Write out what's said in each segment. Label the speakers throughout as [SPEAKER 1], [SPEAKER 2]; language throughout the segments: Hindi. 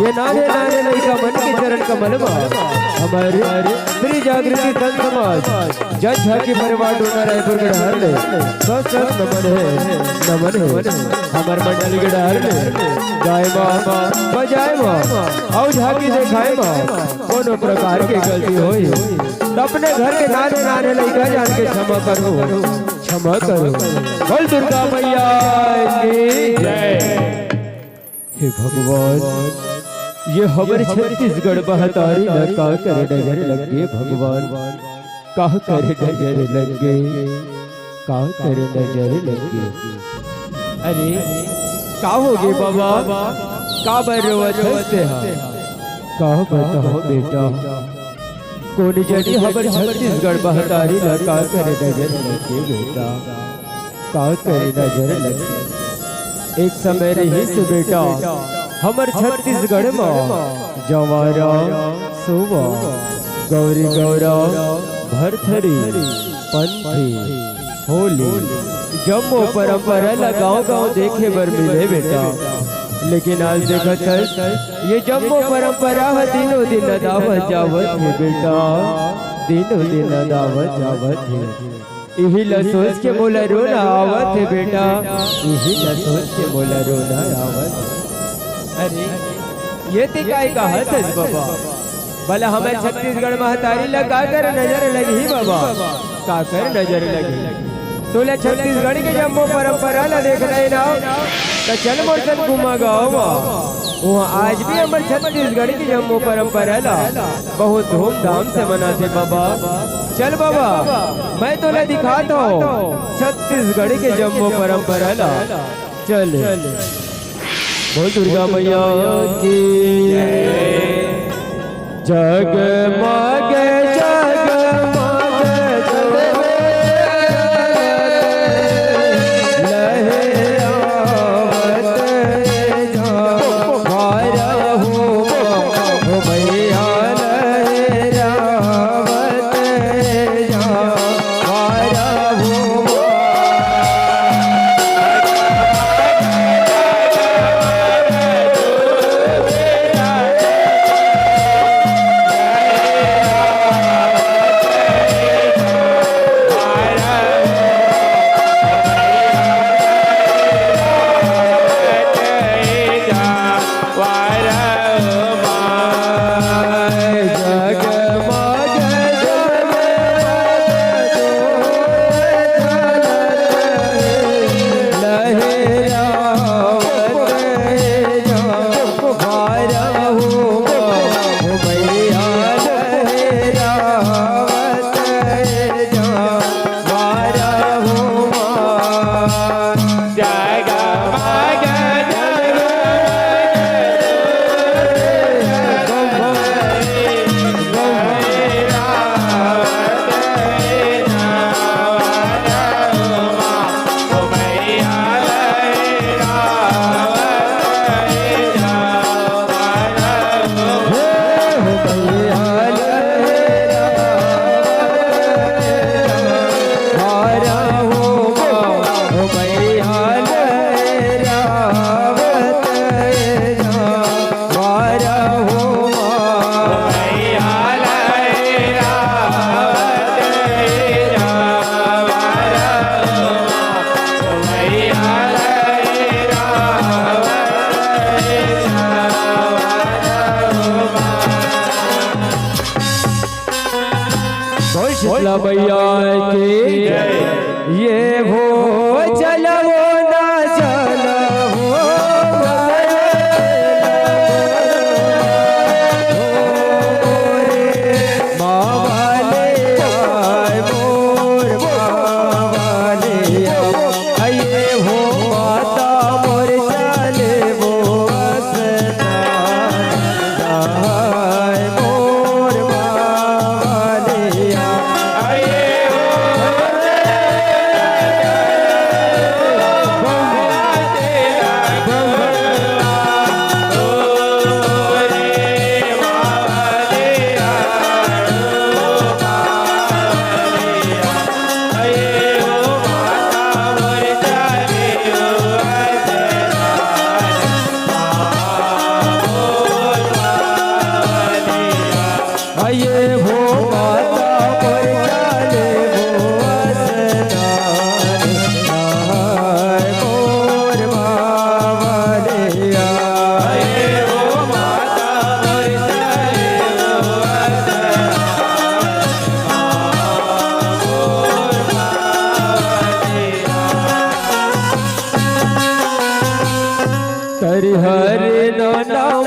[SPEAKER 1] ये नाने नाने लड़का मन के चरण कमल हमारे श्री जागृति संत समाज जज झाकी परिवार डोना रायपुर के डहर ले स्वस्थ नमन है हमार मंडल के डहर ले गाय माँ बजाए माँ और झाकी दिखाए माँ कोनो प्रकार की गलती होई अपने घर के नाने नाने लड़का जान के क्षमा करो बोल दुर्गा मैया की जय। हे भगवान ये हमारे छत्तीसगढ़ बहतारी न का करे नजर लगे भगवान का करे नजर लगे का करे नजर लगे। अरे का हो गए बाबा का बरवत हंसते हैं का बताओ बेटा कौन जड़ी हमारे छत्तीसगढ़ बहतारी न का करे नजर लगे बेटा का करे नजर लगे। एक समय रही से बेटा हमर छत्तीसगढ़ में जवारा सुवा गौरी गौरा भरथरी पंथी होली जम्मो परंपरा गाँव गाँव देखे बर मिले बेटा। लेकिन आज देखा ये जम्मो परंपरा है दिनों दिन अदावत जावत है बेटा दिनों दिन अदावत जावत है। यही ला सोच के बोला रोना आवत है बेटा यही ला सोच के बोला रोना आवत। अरे ये तिकाई का हथ है बाबा भला हमें छत्तीसगढ़ महतारी लगा कर नजर लगी बाबा का कर नजर लगी तोले छत्तीसगढ़ के जम्मो परंपरा ला देख रहे ना तो चल मोटन घुमा गाँव वहाँ आज भी हमारे छत्तीसगढ़ की जम्मो परंपरा ला बहुत धूमधाम से मनाते बाबा। चल बाबा मैं तोले दिखाता हूँ छत्तीसगढ़ के जम्मो परंपरा ला चल बोल दुर्गा मैया की जगमग जगमग लहरावत जाऊं मैया लहरावत शीतला मैया की ये हो चलो ना चलो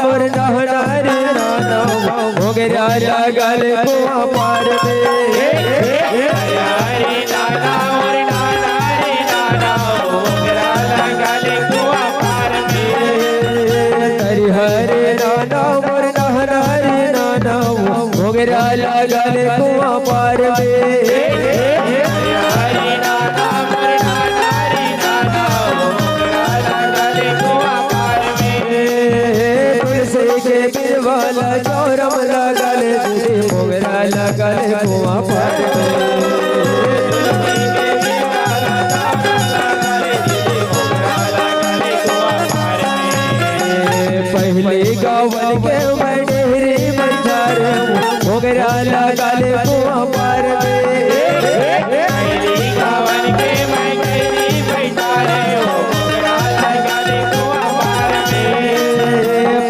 [SPEAKER 1] मोर नहना रे नाना मोगरा लगल कुआ पार में
[SPEAKER 2] हरे नाना मोर नाना रे नाना मोगरा लगल कुआ पार में
[SPEAKER 1] हरि हरे नाना मोर नहना रे नाना मोगरा लगल कुआ पार में
[SPEAKER 2] हरे नाना मोर नाना रे नाना मोगरा लगल कुआ पार में
[SPEAKER 1] तुलसी के गिरवाला चौरम लगल मोगरा लगल कुआ पार में पहले गावन के मैं डेहरी बजार मोगरा लगल कुआ पार में
[SPEAKER 2] पहली गावन के मैं तेरी बैठारे हो मोगरा लगल कुआ पार में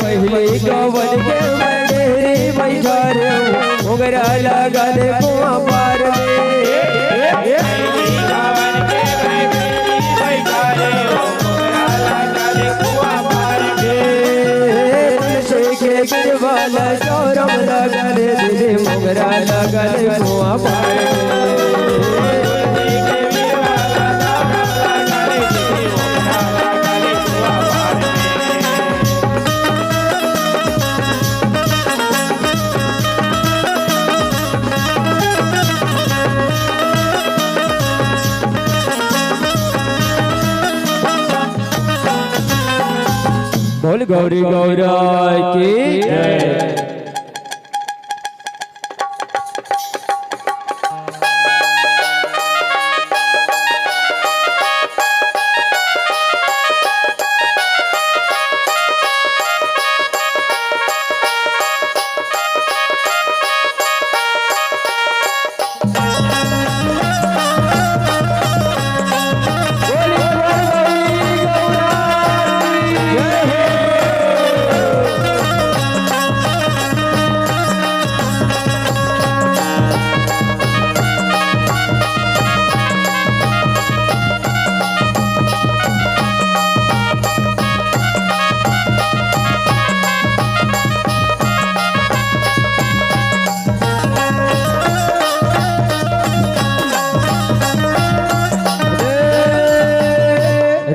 [SPEAKER 1] पहले गावन के मैं डेहरी बजार मोगरा लगल कुआ पार में
[SPEAKER 2] पहली गावन के मैं तेरी बैठारे हो मोगरा लगल कुआ पार में
[SPEAKER 1] तुलसी के गिरवाला चौरम लगल दिली मोगरा लगल कुआ पार में बोल गौरी गौरा की जय।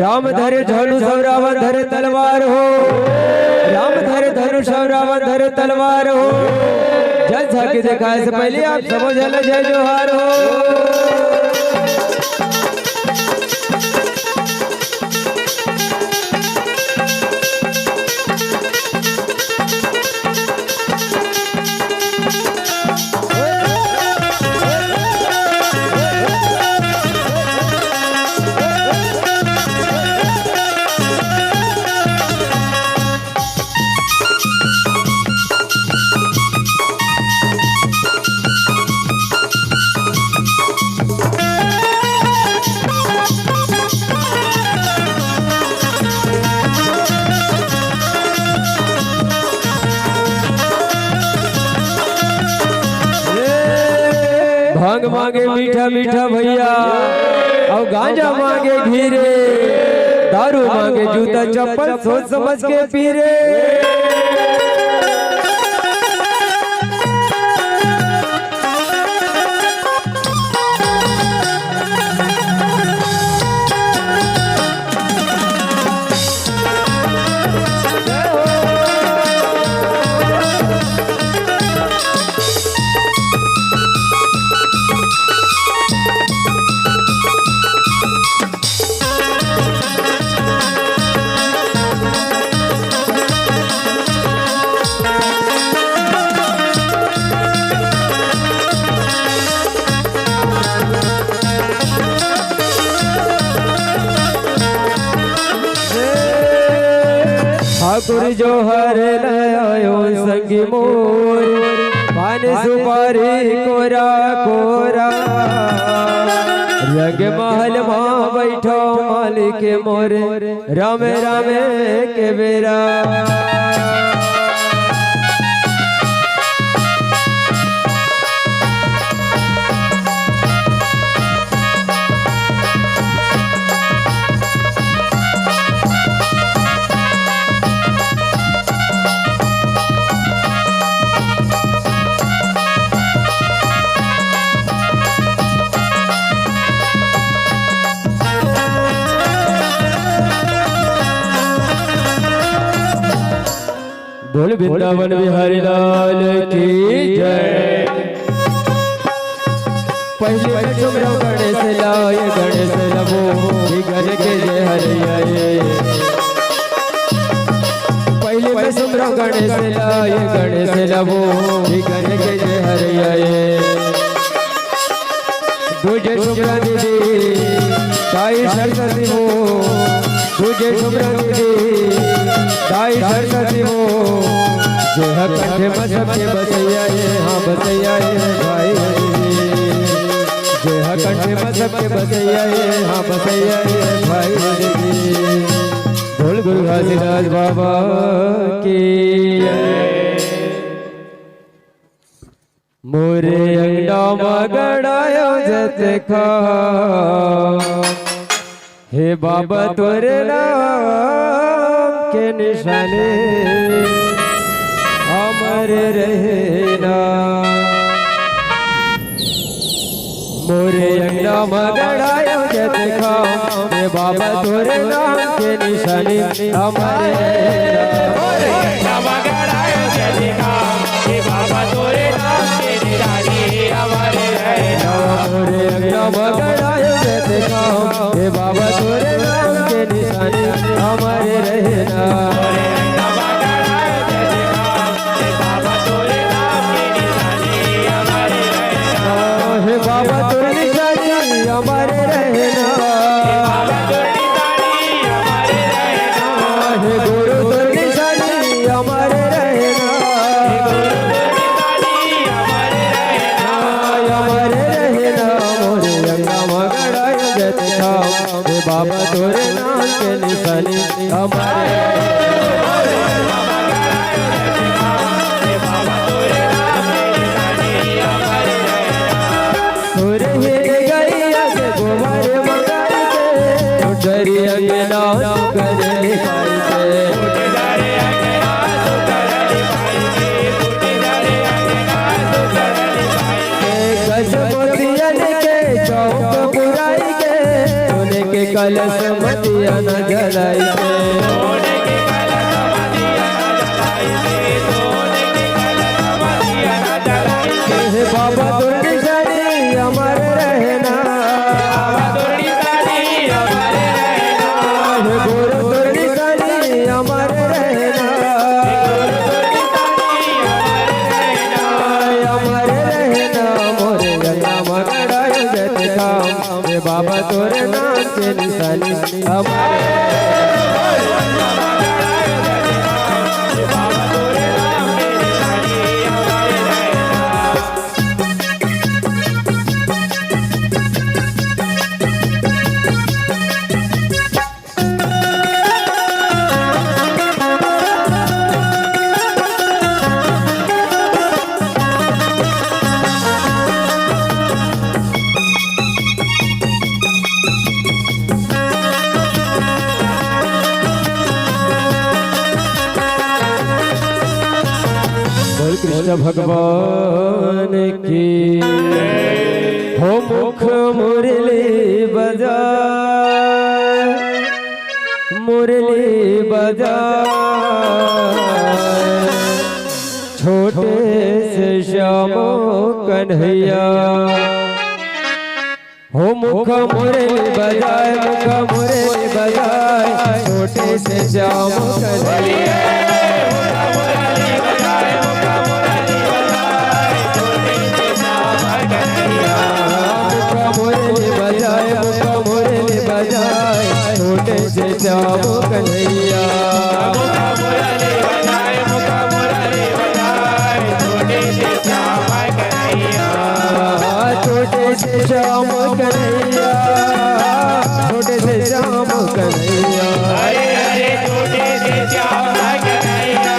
[SPEAKER 1] राम धरे धनुष और रावण धरे तलवार हो राम धरे धनुष और रावण धरे तलवार हो जल झांकी दिखाए से पहले आप समझ लो जय जोहार हो भांग मांगे मीठा मीठा भैया और गांजा मांगे घीरे दारू मांगे जूता चप्पल सोच समझ के पीरे ठाकुर जो हर आयो संगी मोर पान सुपारी कोरा कोरा रंग महल माँ बैठो मालिक मोर राम राम के बेरा बोल वृंदावन बिहारी लाल की जय। पहले में चुमरा गणेश लाए गणेश लबो गण के जय हरियाए। पहले में चुमरा गणेश लाए गणेश लबो गण के जय हरियाए। तुझे चुमरा दीदी ताई सरस्वती हो, तुझे चुमरा दीदी ताई सरस्वती हो। जो है कंठे में सबके बसैया ये, हाँ बसैया ये भाई। जो है कंठे में सबके बसैया ये, हाँ बसैया ये भाई। बोल गुरु घासीदास बाबा की मोरे अंगना मगड़ायो जत खा। हे बाबा तोरे नाम के निशाने अमर रहना। मोरे अंगना मगड़ायो जत खा। हे बाबा तोरे नाम के निशाने अमर रहना।
[SPEAKER 2] मोरे अंगना मगड़ायो जत खा। हे बाबा तोरे नाम के निशाने अमर रहना।
[SPEAKER 1] मोरे अंगना मगड़ायो जत खा। हे बाबा तोरे नाम के निशाने हमारे रहना।
[SPEAKER 2] मोरे अंगना मगड़ायो जत खा। हे बाबा तोरे नाम के निशाने अमर रहना।
[SPEAKER 1] हे बाबा तोरे निशाने हमारे रहना।
[SPEAKER 2] बाबा तोरे निशाने हमारे रहना।
[SPEAKER 1] हे गुरु तोरे निशाने हमारे रहना। हमारे रहना। मोरे अंगना मगड़ायो जत खा। हे बाबा तोरे नाम के निशाने हमारे तोरे हे गैया के गोबर मंगाई के। डरी अंगना कर पाई के। कसमतियन के चौक पुराई के। सोने के कलश मतिया न जलाई के। हे बाबा तोर निशाने अमर रहना। हे गुरु तोर निशाने अमर रहना। अमर रहना। मोरे अंगना मगड़ायो जत खा। हे बाबा तोरे नाम के निशाने अमर। बोल कृष्ण भगवान की हो। मुख मुरली बजा, मुरली बजा। छोटे से श्याम कन्हैया हो। मुख मुरली बजाए, मुख मुरली बजाए। छोटे से श्याम कन्हैया। छोटे से श्याम कन्हैया। छोटे से श्याम कन्हैया। छोटे से श्याम कन्हैया।
[SPEAKER 2] हरे हरे छोटे से श्याम कन्हैया।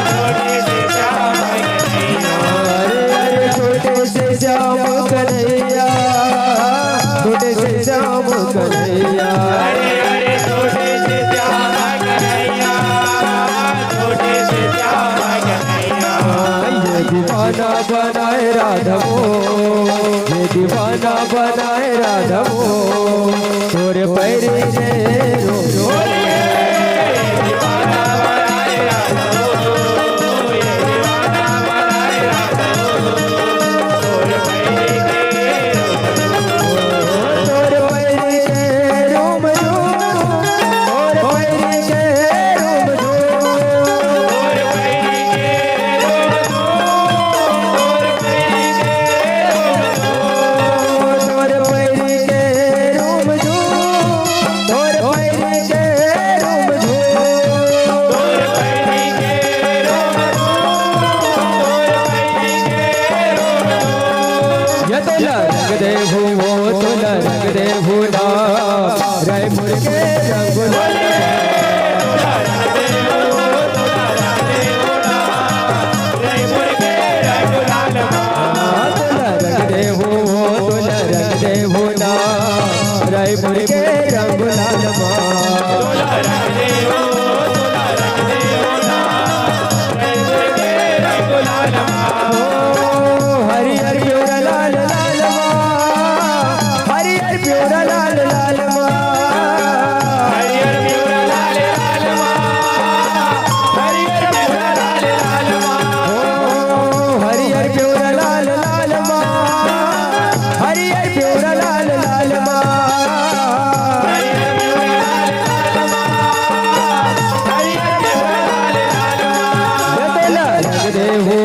[SPEAKER 2] छोटे से श्याम कन्हैया।
[SPEAKER 1] हरे हरे छोटे से श्याम कन्हैया। छोटे से श्याम कन्हैया।
[SPEAKER 2] हरे हरे छोटे से श्याम कन्हैया। छोटे से श्याम कन्हैया।
[SPEAKER 1] ये दीवाना बनाए राधवो, ये दीवाना बनाए राधवो। तोरे पैरी ने रो रो।
[SPEAKER 2] दीवाना बनाए राधवो।
[SPEAKER 1] रायपुर के रंग गुलाल रायपुर के रंग गुलाल हरिहर प्योरा लाल लाल हरिहर प्योरा लाल लाल
[SPEAKER 2] हरिहर प्योरा लाल लाल हरिहर प्योरा लाल लाल
[SPEAKER 1] हरिहर प्योरा लाल लाल हरिहर प्योरा लाल लाल रंग दे हो